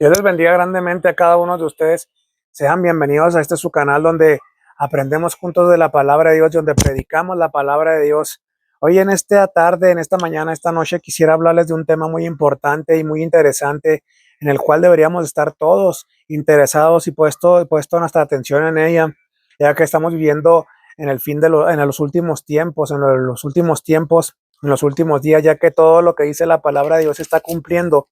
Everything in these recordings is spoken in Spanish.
Dios les bendiga grandemente a cada uno de ustedes. Sean bienvenidos a este su canal donde aprendemos juntos de la palabra de Dios, donde predicamos la palabra de Dios. Hoy en esta tarde, en esta mañana, esta noche, quisiera hablarles de un tema muy importante y muy interesante en el cual deberíamos estar todos interesados y puesto nuestra atención en ella, ya que estamos viviendo en el fin en los últimos tiempos, en los últimos días, ya que todo lo que dice la palabra de Dios se está cumpliendo.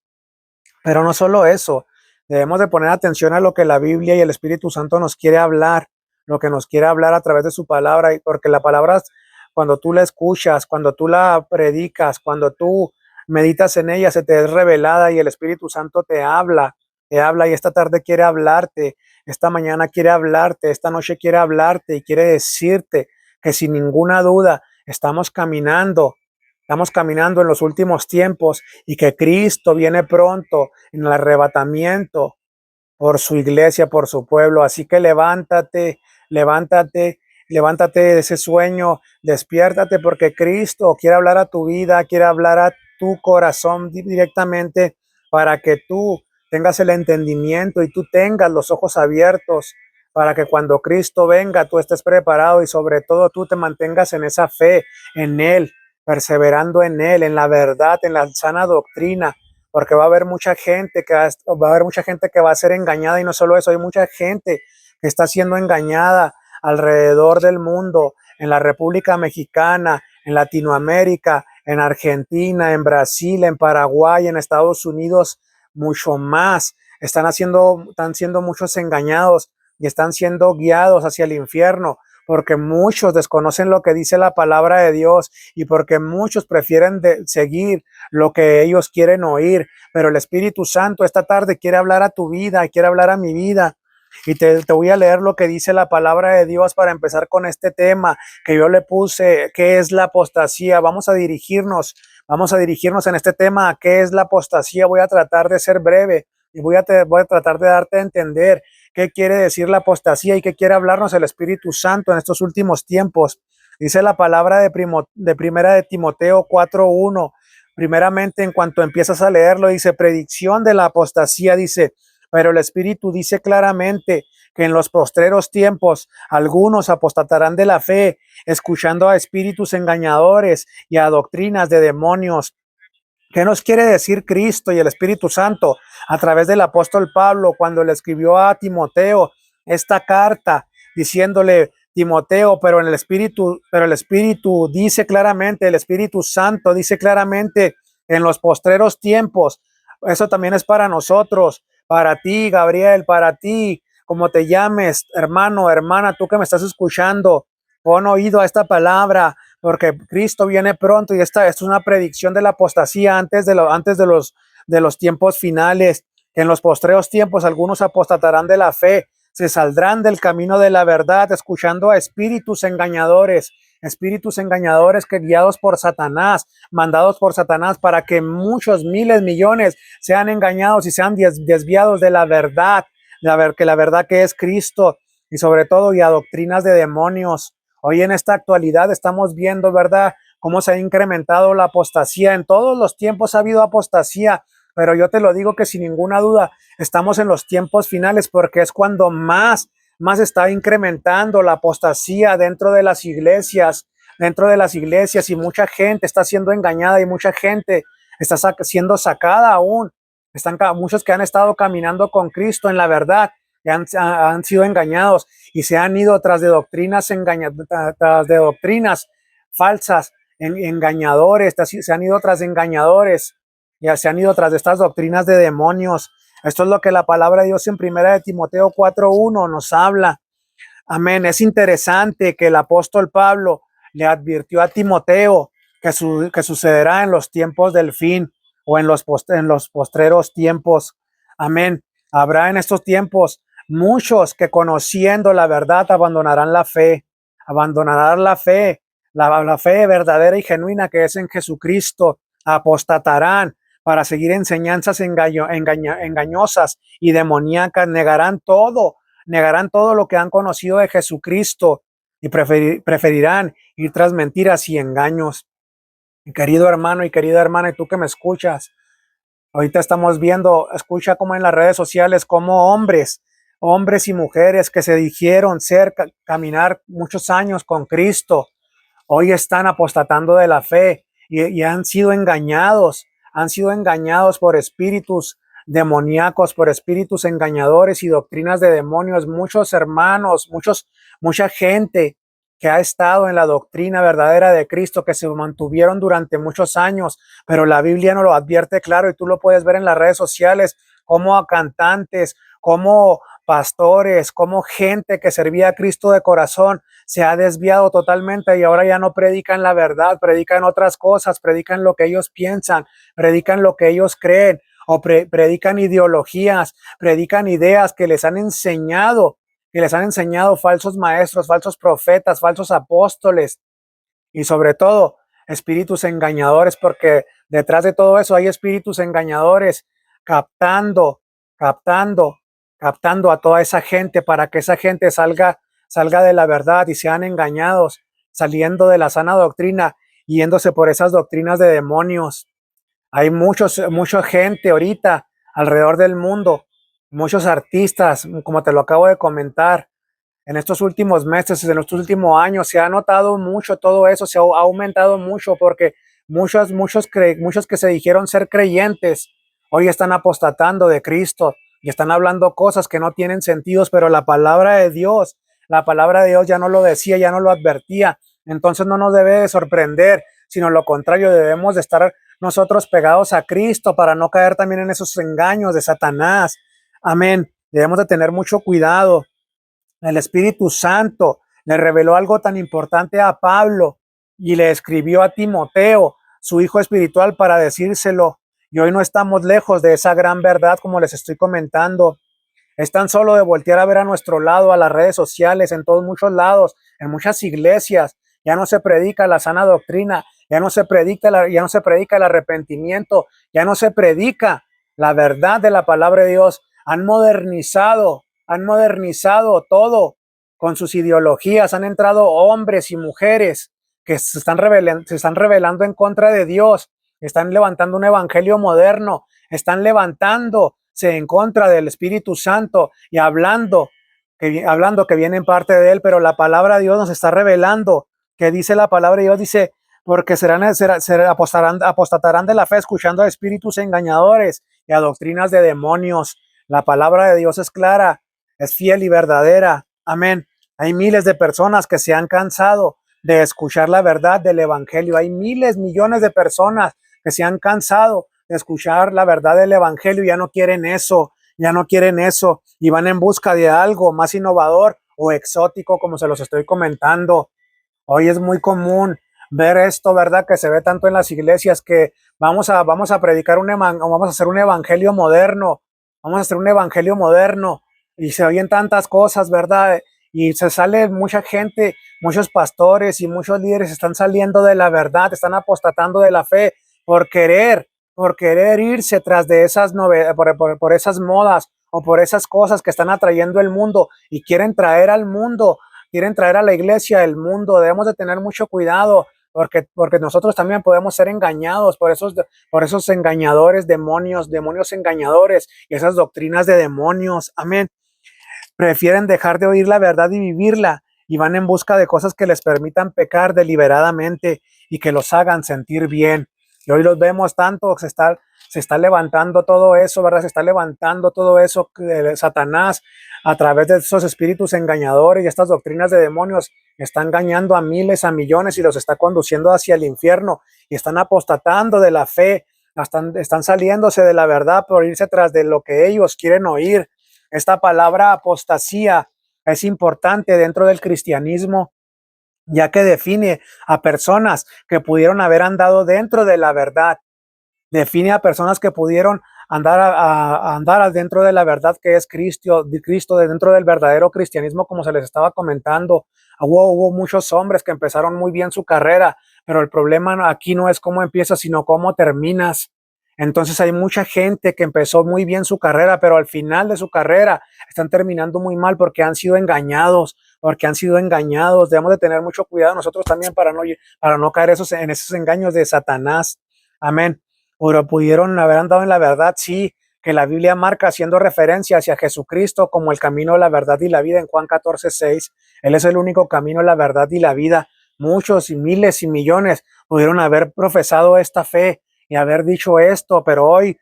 Pero no solo eso, debemos de poner atención a lo que la Biblia y el Espíritu Santo nos quiere hablar, lo que nos quiere hablar a través de su palabra, porque la palabra, cuando tú la escuchas, cuando tú la predicas, cuando tú meditas en ella, se te es revelada y el Espíritu Santo te habla y esta tarde quiere hablarte, esta mañana quiere hablarte, esta noche quiere hablarte y quiere decirte que sin ninguna duda estamos caminando en los últimos tiempos y que Cristo viene pronto en el arrebatamiento por su iglesia, por su pueblo. Así que levántate, levántate, levántate de ese sueño, despiértate porque Cristo quiere hablar a tu vida, quiere hablar a tu corazón directamente para que tú tengas el entendimiento y tú tengas los ojos abiertos para que cuando Cristo venga tú estés preparado y sobre todo tú te mantengas en esa fe en Él, perseverando en Él, en la verdad, en la sana doctrina, porque va a haber mucha gente va a haber mucha gente que va a ser engañada y no solo eso, hay mucha gente que está siendo engañada alrededor del mundo, en la República Mexicana, en Latinoamérica, en Argentina, en Brasil, en Paraguay, en Estados Unidos, mucho más. Están siendo muchos engañados y están siendo guiados hacia el infierno porque muchos desconocen lo que dice la palabra de Dios y porque muchos prefieren seguir lo que ellos quieren oír, pero el Espíritu Santo esta tarde quiere hablar a tu vida, quiere hablar a mi vida. Y te voy a leer lo que dice la palabra de Dios para empezar con este tema que yo le puse, ¿qué es la apostasía? Vamos a dirigirnos en este tema, ¿qué es la apostasía? Voy a tratar de ser breve y voy a tratar de darte a entender qué quiere decir la apostasía y qué quiere hablarnos el Espíritu Santo en estos últimos tiempos. Dice la palabra de primera de Timoteo 4:1. Primeramente, en cuanto empiezas a leerlo, dice predicción de la apostasía, dice, pero el Espíritu dice claramente que en los postreros tiempos algunos apostatarán de la fe, escuchando a espíritus engañadores y a doctrinas de demonios. ¿Qué nos quiere decir Cristo y el Espíritu Santo a través del apóstol Pablo cuando le escribió a Timoteo esta carta diciéndole, Timoteo, pero el Espíritu dice claramente, el Espíritu Santo dice claramente en los postreros tiempos? Eso también es para nosotros, para ti, Gabriel, para ti, como te llames, hermano, hermana, tú que me estás escuchando, pon oído a esta palabra, porque Cristo viene pronto y esta es una predicción de la apostasía antes de los tiempos finales. En los postreros tiempos algunos apostatarán de la fe, se saldrán del camino de la verdad, escuchando a espíritus engañadores que guiados por Satanás, mandados por Satanás para que muchos miles, millones sean engañados y sean desviados de la verdad, que la verdad que es Cristo y sobre todo y a doctrinas de demonios. Hoy en esta actualidad estamos viendo, ¿verdad?, cómo se ha incrementado la apostasía. En todos los tiempos ha habido apostasía, pero yo te lo digo que sin ninguna duda estamos en los tiempos finales porque es cuando más está incrementando la apostasía dentro de las iglesias y mucha gente está siendo engañada y mucha gente está siendo sacada aún. Están muchos que han estado caminando con Cristo en la verdad y han sido engañados y se han ido tras de tras de doctrinas falsas, engañadores, se han ido tras de engañadores, ya se han ido tras de estas doctrinas de demonios. Esto es lo que la palabra de Dios en primera de Timoteo 4:1 nos habla. Amén. Es interesante que el apóstol Pablo le advirtió a Timoteo que sucederá en los tiempos del fin o en los postreros tiempos. Amén. Habrá en estos tiempos muchos que conociendo la verdad abandonarán la fe verdadera y genuina que es en Jesucristo, apostatarán para seguir enseñanzas engañosas y demoníacas, negarán todo lo que han conocido de Jesucristo y preferirán ir tras mentiras y engaños. Mi querido hermano y querida hermana, y tú que me escuchas, Ahorita estamos viendo, escucha como en las redes sociales, como hombres y mujeres que se dijeron caminar muchos años con Cristo, hoy están apostatando de la fe y han sido engañados por espíritus demoníacos, por espíritus engañadores y doctrinas de demonios. Muchos hermanos, mucha gente que ha estado en la doctrina verdadera de Cristo, que se mantuvieron durante muchos años, pero la Biblia no lo advierte claro y tú lo puedes ver en las redes sociales, como a cantantes, como pastores, como gente que servía a Cristo de corazón, se ha desviado totalmente y ahora ya no predican la verdad, predican otras cosas, predican lo que ellos piensan, predican lo que ellos creen o predican ideologías, predican ideas que les han enseñado falsos maestros, falsos profetas, falsos apóstoles y sobre todo espíritus engañadores, porque detrás de todo eso hay espíritus engañadores captando, captando, captando a toda esa gente para que esa gente salga de la verdad y sean engañados, saliendo de la sana doctrina, yéndose por esas doctrinas de demonios. Hay mucha gente ahorita alrededor del mundo, muchos artistas, como te lo acabo de comentar, en estos últimos meses, en estos últimos años, se ha notado mucho todo eso, ha aumentado mucho porque muchos que se dijeron ser creyentes, hoy están apostatando de Cristo y están hablando cosas que no tienen sentidos, pero la palabra de Dios ya no lo decía, ya no lo advertía. Entonces no nos debe de sorprender, sino lo contrario, debemos de estar nosotros pegados a Cristo para no caer también en esos engaños de Satanás. Amén. Debemos de tener mucho cuidado. El Espíritu Santo le reveló algo tan importante a Pablo y le escribió a Timoteo, su hijo espiritual, para decírselo. Y hoy no estamos lejos de esa gran verdad, como les estoy comentando. Es tan solo de voltear a ver a nuestro lado, a las redes sociales, en todos muchos lados, en muchas iglesias. Ya no se predica la sana doctrina, ya no se predica el arrepentimiento, ya no se predica la verdad de la palabra de Dios. Han modernizado todo con sus ideologías, han entrado hombres y mujeres que se están rebelando en contra de Dios, están levantando un evangelio moderno, están levantándose en contra del Espíritu Santo y hablando que viene en parte de él, pero la palabra de Dios nos está revelando que dice la palabra de Dios, dice, porque apostatarán de la fe escuchando a espíritus engañadores y a doctrinas de demonios. La palabra de Dios es clara, es fiel y verdadera. Amén. Hay miles de personas que se han cansado de escuchar la verdad del evangelio. Hay miles, millones de personas que se han cansado de escuchar la verdad del evangelio. Ya no quieren eso y van en busca de algo más innovador o exótico, como se los estoy comentando. Hoy es muy común ver esto, ¿verdad? Que se ve tanto en las iglesias que vamos a predicar vamos a hacer un evangelio moderno, vamos a hacer un evangelio moderno y se oyen tantas cosas, ¿verdad? Y se sale mucha gente, muchos pastores y muchos líderes están saliendo de la verdad, están apostatando de la fe por querer, por querer irse tras de esas novedades, por esas modas o por esas cosas que están atrayendo el mundo y quieren traer a la iglesia el mundo. Debemos de tener mucho cuidado porque nosotros también podemos ser engañados por esos engañadores, demonios engañadores y esas doctrinas de demonios. Amén. Prefieren dejar de oír la verdad y vivirla y van en busca de cosas que les permitan pecar deliberadamente y que los hagan sentir bien. Y hoy los vemos tanto, se está levantando todo eso, ¿verdad? Se está levantando todo eso de Satanás a través de esos espíritus engañadores y estas doctrinas de demonios. Está engañando a miles, a millones y los está conduciendo hacia el infierno y están apostatando de la fe, están saliéndose de la verdad por irse tras de lo que ellos quieren oír. Esta palabra apostasía es importante dentro del cristianismo, ya que define a personas que pudieron haber andado dentro de la verdad, define a personas que pudieron andar dentro de la verdad que es Cristo, dentro del verdadero cristianismo, como se les estaba comentando. Hubo muchos hombres que empezaron muy bien su carrera, pero el problema aquí no es cómo empiezas, sino cómo terminas. Entonces hay mucha gente que empezó muy bien su carrera, pero al final de su carrera están terminando muy mal porque han sido engañados, porque han sido engañados. Debemos de tener mucho cuidado nosotros también para no caer en esos engaños de Satanás. Amén. pero pudieron haber andado en la verdad, sí, que la Biblia marca haciendo referencia hacia Jesucristo como el camino, la verdad y la vida en Juan 14:6. Él es el único camino, la verdad y la vida. Muchos y miles y millones pudieron haber profesado esta fe y haber dicho esto, pero hoy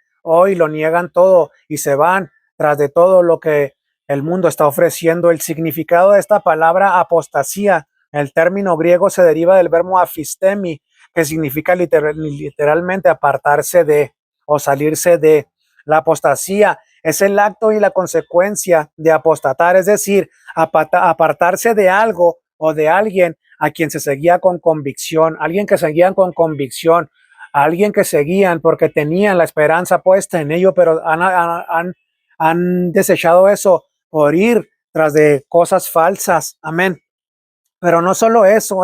lo niegan todo y se van tras de todo lo que el mundo está ofreciendo. El significado de esta palabra apostasía, el término griego se deriva del verbo afistemi, que significa literalmente apartarse de o salirse de. La apostasía es el acto y la consecuencia de apostatar, es decir, apartarse de algo o de alguien a quien se seguía con convicción, alguien que seguían con convicción, alguien que seguían porque tenían la esperanza puesta en ello, pero han desechado eso por ir tras de cosas falsas. Amén. Pero no solo eso,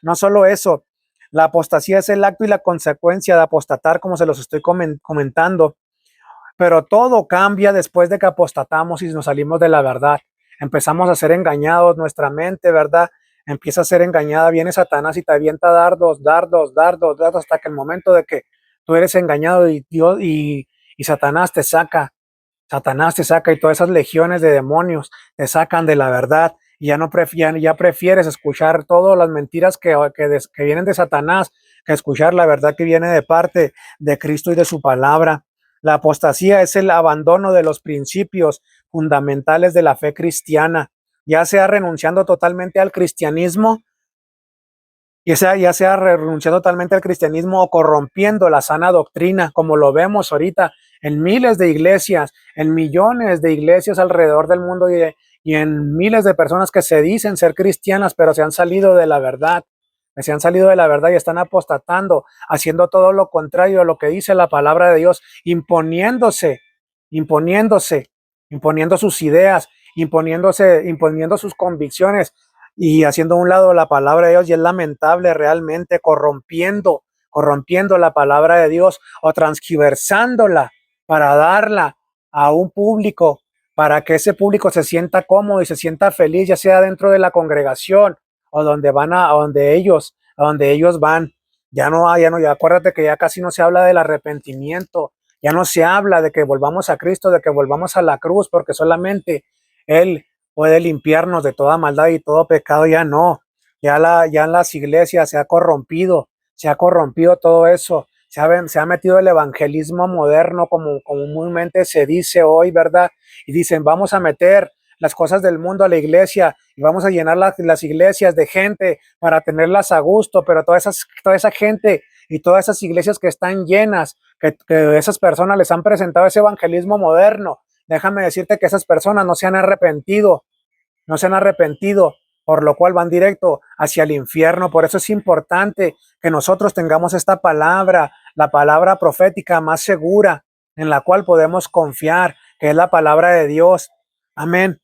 no solo eso. La apostasía es el acto y la consecuencia de apostatar, como se los estoy comentando. Pero todo cambia después de que apostatamos y nos salimos de la verdad. Empezamos a ser engañados, nuestra mente, ¿verdad? Empieza a ser engañada, viene Satanás y te avienta dardos, dardos, dardos, dardos, hasta que el momento de que tú eres engañado y Dios y Satanás te saca y todas esas legiones de demonios te sacan de la verdad y ya prefieres escuchar todas las mentiras que vienen de Satanás que escuchar la verdad que viene de parte de Cristo y de su palabra. La apostasía es el abandono de los principios fundamentales de la fe cristiana, ya sea renunciando totalmente al cristianismo, ya sea renunciando totalmente al cristianismo o corrompiendo la sana doctrina, como lo vemos ahorita en miles de iglesias, en millones de iglesias alrededor del mundo y en miles de personas que se dicen ser cristianas, pero se han salido de la verdad. Se han salido de la verdad y están apostatando, haciendo todo lo contrario a lo que dice la palabra de Dios, imponiéndose, imponiendo sus ideas, imponiendo sus convicciones y haciendo a un lado la palabra de Dios. Y es lamentable realmente corrompiendo la palabra de Dios o transgiversándola para darla a un público, para que ese público se sienta cómodo y se sienta feliz, ya sea dentro de la congregación o donde a donde ellos van. Ya acuérdate que ya casi no se habla del arrepentimiento, ya no se habla de que volvamos a Cristo, de que volvamos a la cruz, porque solamente Él puede limpiarnos de toda maldad y todo pecado. Ya no, ya en las iglesias se ha corrompido todo eso, se ha metido el evangelismo moderno, como comúnmente se dice hoy, ¿verdad? Y dicen, vamos a meter las cosas del mundo a la iglesia y vamos a llenar las iglesias de gente para tenerlas a gusto, pero toda esa gente y todas esas iglesias que están llenas, que esas personas les han presentado ese evangelismo moderno, déjame decirte que esas personas no se han arrepentido, por lo cual van directo hacia el infierno. Por eso es importante que nosotros tengamos esta palabra, la palabra profética más segura, en la cual podemos confiar, que es la palabra de Dios. Amén.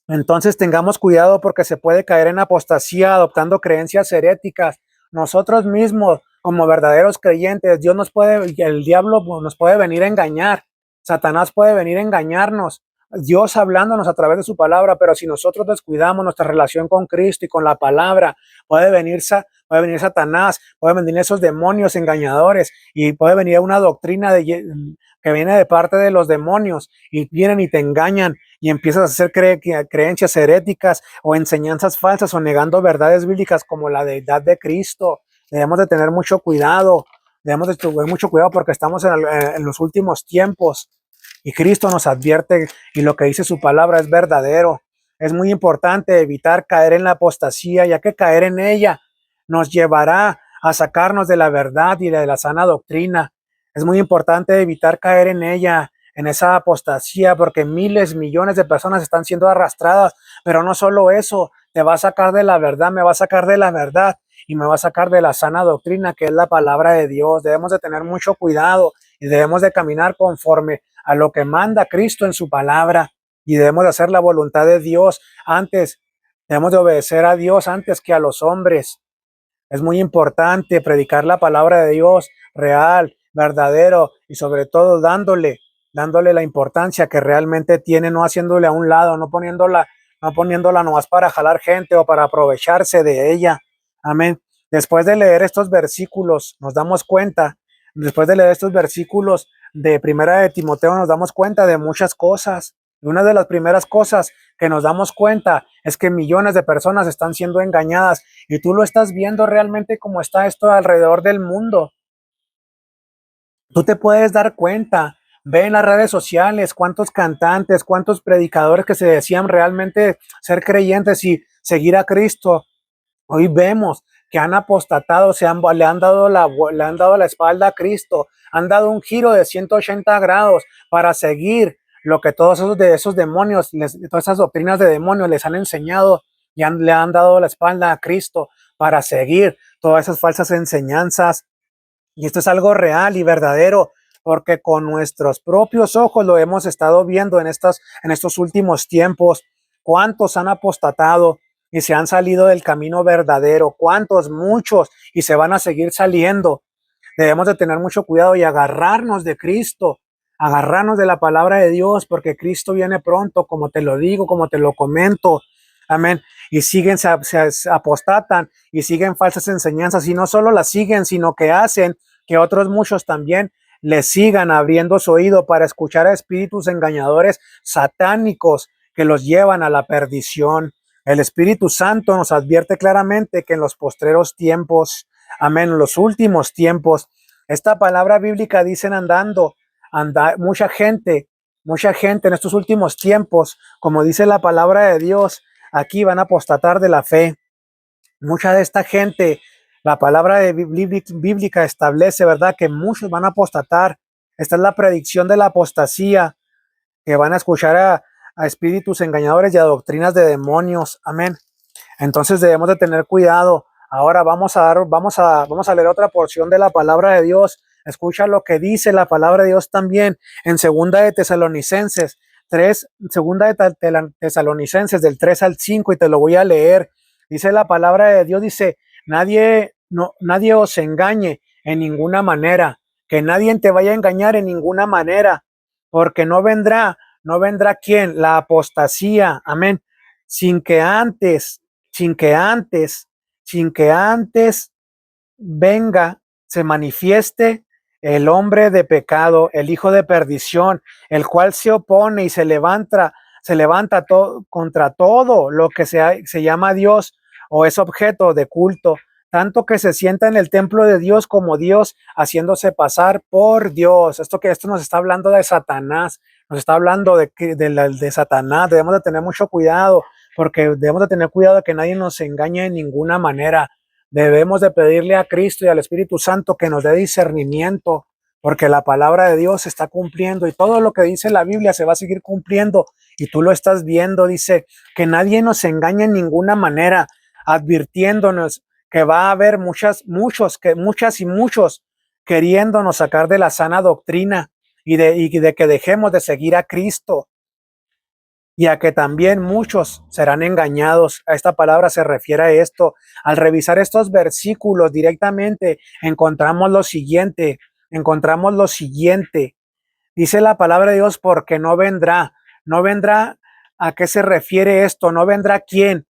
Entonces tengamos cuidado porque se puede caer en apostasía adoptando creencias heréticas. Nosotros mismos, como verdaderos creyentes, el diablo nos puede venir a engañar. Satanás puede venir a engañarnos. Dios hablándonos a través de su palabra, pero si nosotros descuidamos nuestra relación con Cristo y con la palabra, puede venir Satanás, puede venir esos demonios engañadores y puede venir una doctrina que viene de parte de los demonios y vienen y te engañan y empiezas a hacer creencias heréticas o enseñanzas falsas o negando verdades bíblicas como la deidad de Cristo. Debemos de tener mucho cuidado, porque estamos en los últimos tiempos y Cristo nos advierte y lo que dice su palabra es verdadero. Es muy importante evitar caer en la apostasía, ya que caer en ella nos llevará a sacarnos de la verdad y de la sana doctrina. Es muy importante evitar caer en ella, en esa apostasía, porque miles, millones de personas están siendo arrastradas, pero no solo eso, te va a sacar de la verdad, me va a sacar de la verdad y me va a sacar de la sana doctrina que es la palabra de Dios. Debemos de tener mucho cuidado y debemos de caminar conforme a lo que manda Cristo en su palabra y debemos de hacer la voluntad de Dios debemos de obedecer a Dios antes que a los hombres. Es muy importante predicar la palabra de Dios real, verdadero y sobre todo dándole la importancia que realmente tiene, no haciéndole a un lado, no poniéndola nomás para jalar gente o para aprovecharse de ella. Amén. Después de leer estos versículos, nos damos cuenta Después de leer estos versículos de Primera de Timoteo nos damos cuenta de muchas cosas. Y una de las primeras cosas que nos damos cuenta es que millones de personas están siendo engañadas y tú lo estás viendo realmente como está esto alrededor del mundo. Tú te puedes dar cuenta, ve en las redes sociales cuántos cantantes, cuántos predicadores que se decían realmente ser creyentes y seguir a Cristo. Hoy vemos que han apostatado, le han dado la espalda a Cristo, han dado un giro de 180 grados para seguir lo que todos esos demonios, todas esas doctrinas de demonios les han enseñado y le han dado la espalda a Cristo para seguir todas esas falsas enseñanzas. Y esto es algo real y verdadero, porque con nuestros propios ojos lo hemos estado viendo en estos últimos tiempos. ¿Cuántos han apostatado y se han salido del camino verdadero? ¿Cuántos? Muchos, y se van a seguir saliendo. Debemos de tener mucho cuidado y agarrarnos de Cristo, agarrarnos de la palabra de Dios, porque Cristo viene pronto, como te lo digo, como te lo comento. Amén. Y siguen, se apostatan y siguen falsas enseñanzas, y no solo las siguen, sino que hacen que otros muchos también les sigan abriendo su oído para escuchar a espíritus engañadores satánicos que los llevan a la perdición. El Espíritu Santo nos advierte claramente que en los postreros tiempos, amén, en los últimos tiempos, esta palabra bíblica dicen mucha gente en estos últimos tiempos, como dice la palabra de Dios, aquí van a apostatar de la fe. Mucha de esta gente, la palabra bíblica establece, ¿verdad?, que muchos van a apostatar. Esta es la predicción de la apostasía, que van a escuchar a espíritus engañadores y a doctrinas de demonios. Amén. Entonces debemos de tener cuidado. Ahora vamos a leer otra porción de la palabra de Dios. Escucha lo que dice la palabra de Dios también en Segunda de Tesalonicenses 3, Segunda de Tesalonicenses del 3 al 5, y te lo voy a leer. Dice la palabra de Dios, dice, nadie os engañe en ninguna manera, que nadie te vaya a engañar en ninguna manera, porque no vendrá quién, la apostasía, amén, sin que antes, sin que antes, sin que antes venga, se manifieste el hombre de pecado, el hijo de perdición, el cual se opone y se levanta contra todo lo que se llama Dios o es objeto de culto, tanto que se sienta en el templo de Dios como Dios, haciéndose pasar por Dios. Esto nos está hablando de Satanás, nos está hablando de Satanás. Debemos de tener mucho cuidado, porque debemos de tener cuidado de que nadie nos engañe de ninguna manera. Debemos de pedirle a Cristo y al Espíritu Santo que nos dé discernimiento, porque la palabra de Dios se está cumpliendo y todo lo que dice la Biblia se va a seguir cumpliendo, y tú lo estás viendo. Dice que nadie nos engañe en ninguna manera, advirtiéndonos que va a haber muchas y muchos queriéndonos sacar de la sana doctrina y de que dejemos de seguir a Cristo, y a que también muchos serán engañados. A esta palabra se refiere a esto. Al revisar estos versículos directamente, encontramos lo siguiente. Dice la palabra de Dios, porque no vendrá. ¿A qué se refiere esto? No vendrá quién,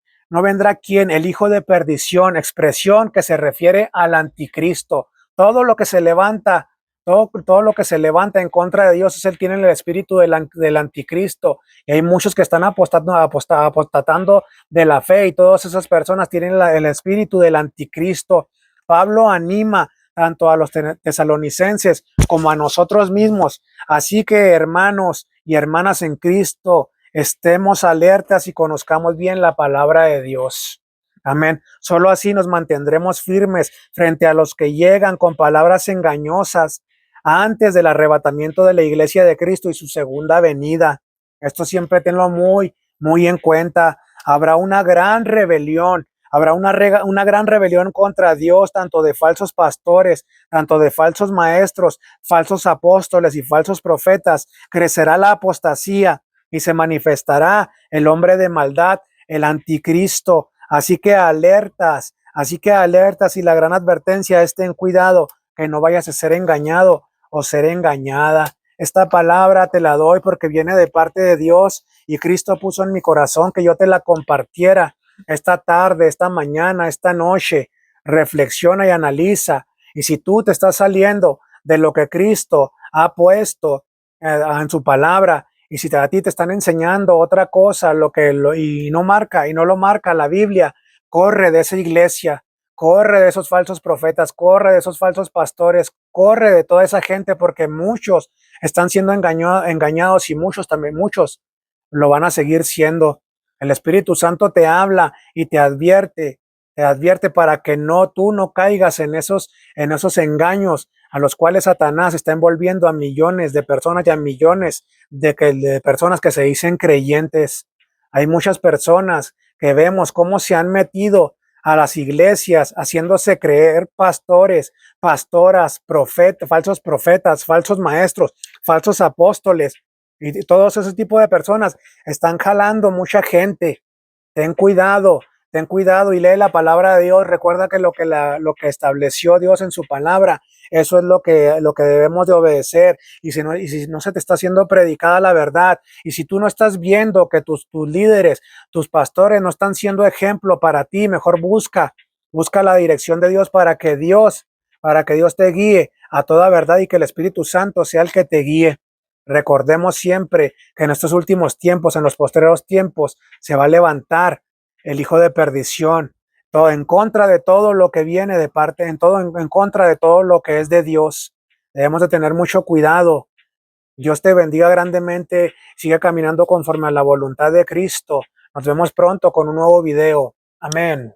el hijo de perdición, expresión que se refiere al anticristo. Todo lo que se levanta, todo lo que se levanta en contra de Dios, él tiene el espíritu del anticristo. Y hay muchos que están apostatando de la fe, y todas esas personas tienen el espíritu del anticristo. Pablo anima tanto a los tesalonicenses como a nosotros mismos. Así que, hermanos y hermanas en Cristo, estemos alertas y conozcamos bien la palabra de Dios. Amén. Solo así nos mantendremos firmes frente a los que llegan con palabras engañosas antes del arrebatamiento de la iglesia de Cristo y su segunda venida. Esto siempre tenlo muy, muy en cuenta. Habrá una gran rebelión. Habrá una gran rebelión contra Dios, tanto de falsos pastores, tanto de falsos maestros, falsos apóstoles y falsos profetas. Crecerá la apostasía y se manifestará el hombre de maldad, el anticristo. Así que alertas, y la gran advertencia es: ten cuidado que no vayas a ser engañado o ser engañada. Esta palabra te la doy porque viene de parte de Dios, y Cristo puso en mi corazón que yo te la compartiera esta tarde, esta mañana, esta noche. Reflexiona y analiza. Y si tú te estás saliendo de lo que Cristo ha puesto en su palabra. Y si a ti te están enseñando otra cosa, y no lo marca la Biblia, corre de esa iglesia, corre de esos falsos profetas, corre de esos falsos pastores, corre de toda esa gente, porque muchos están siendo engañados y muchos lo van a seguir siendo. El Espíritu Santo te habla y te advierte para que tú no caigas en esos engaños a los cuales Satanás está envolviendo a millones de personas y a millones de personas que se dicen creyentes. Hay muchas personas que vemos cómo se han metido a las iglesias haciéndose creer pastores, pastoras, falsos profetas, falsos maestros, falsos apóstoles, y todos ese tipo de personas están jalando mucha gente. Ten cuidado, ten cuidado y lee la palabra de Dios. Recuerda que lo que estableció Dios en su palabra, eso es lo que debemos de obedecer. Y si no se te está haciendo predicada la verdad, y si tú no estás viendo que tus líderes, tus pastores no están siendo ejemplo para ti, mejor busca la dirección de Dios para que Dios te guíe a toda verdad y que el Espíritu Santo sea el que te guíe. Recordemos siempre que en estos últimos tiempos, en los postreros tiempos, se va a levantar el hijo de perdición, todo en contra de todo lo que viene de parte, en contra de todo lo que es de Dios. Debemos de tener mucho cuidado. Dios te bendiga grandemente. Sigue caminando conforme a la voluntad de Cristo. Nos vemos pronto con un nuevo video. Amén.